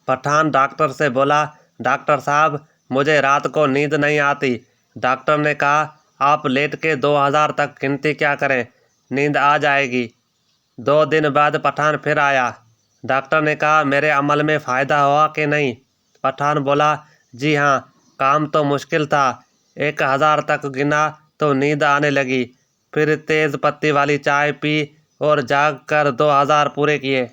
Pathan doctor से बोला, doctor साहब मुझे रात को नींद नहीं आती। डॉक्टर ने कहा, आप लेट के 2000 तक गिनती क्या करें, नींद आ जाएगी। 2 दिन बाद पठान फिर आया। डॉक्टर ने कहा, मेरे अमल में फ़ायदा हुआ कि नहीं। पठान बोला, जी हाँ, काम तो मुश्किल था। 1000 तक गिना तो नींद आने लगी। फिर तेज़ पत्ती वाली चाय पी और जाग कर 2000 पूरे किए।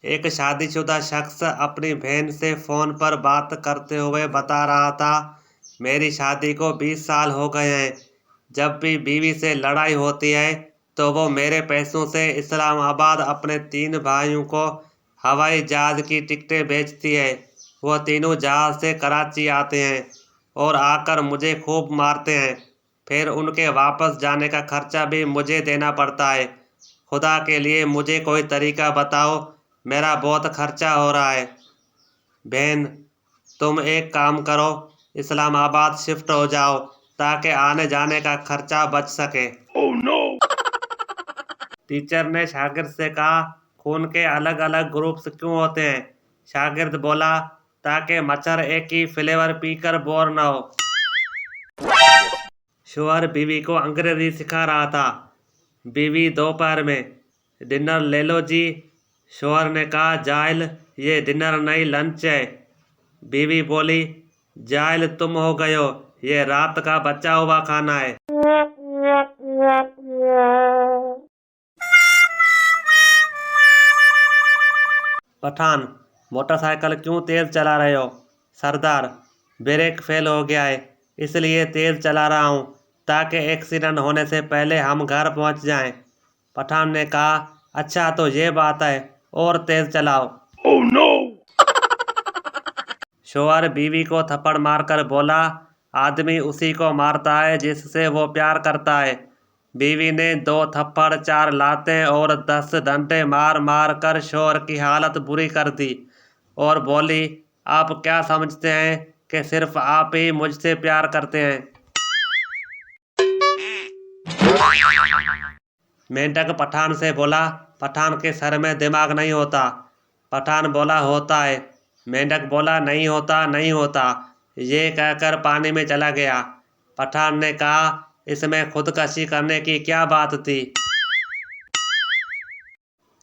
एक शादीशुदा शख्स अपनी बहन से फ़ोन पर बात करते हुए बता रहा था, मेरी शादी को 20 साल हो गए हैं। जब भी बीवी से लड़ाई होती है तो वो मेरे पैसों से इस्लामाबाद अपने 3 भाइयों को हवाई जहाज़ की टिकटें बेचती है। वो तीनों जहाज़ से कराची आते हैं और आकर मुझे खूब मारते हैं। फिर उनके वापस जाने का खर्चा भी मुझे देना पड़ता है। खुदा के लिए मुझे कोई तरीका बताओ, मेरा बहुत खर्चा हो रहा है। बहन, तुम एक काम करो, इस्लामाबाद शिफ्ट हो जाओ ताकि आने जाने का खर्चा बच सके। Oh no! टीचर ने शागिर्द से कहा, खून के अलग अलग ग्रुप्स क्यों होते हैं? शागिर्द बोला, ताकि मच्छर एक ही फ्लेवर पीकर बोर न हो। शोहर बीवी को अंग्रेजी सिखा रहा था। बीवी दोपहर में, डिनर ले लो जी। शोहर ने कहा, जाहिल, ये डिनर नहीं लंच है। बीवी बोली, जाहिल तुम हो गए हो, ये रात का बचा हुआ खाना है। पठान, मोटरसाइकिल क्यों तेज चला रहे हो? सरदार, ब्रेक फेल हो गया है इसलिए तेज चला रहा हूँ ताकि एक्सीडेंट होने से पहले हम घर पहुँच जाएं। पठान ने कहा, अच्छा तो ये बात है, और तेज चलाओ। Oh no! शोहर बीवी को थप्पड़ मारकर बोला, आदमी उसी को मारता है जिससे वो प्यार करता है। बीवी ने 2 थप्पड़, 4 लातें और 10 डंडे मार मार कर शोहर की हालत बुरी कर दी और बोली, आप क्या समझते हैं कि सिर्फ आप ही मुझसे प्यार करते हैं? मेंढक पठान से बोला, पठान के सर में दिमाग नहीं होता। पठान बोला, होता है। मेंढक बोला, नहीं होता नहीं होता। ये कहकर पानी में चला गया। पठान ने कहा, इसमें खुदकशी करने की क्या बात थी?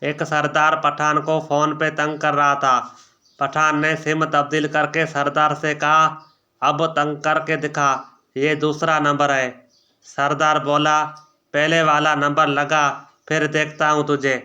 एक सरदार पठान को फ़ोन पे तंग कर रहा था। पठान ने सिम तब्दील करके सरदार से कहा, अब तंग करके दिखा, ये दूसरा नंबर है। सरदार बोला, पहले वाला नंबर लगा, फिर देखता हूँ तुझे।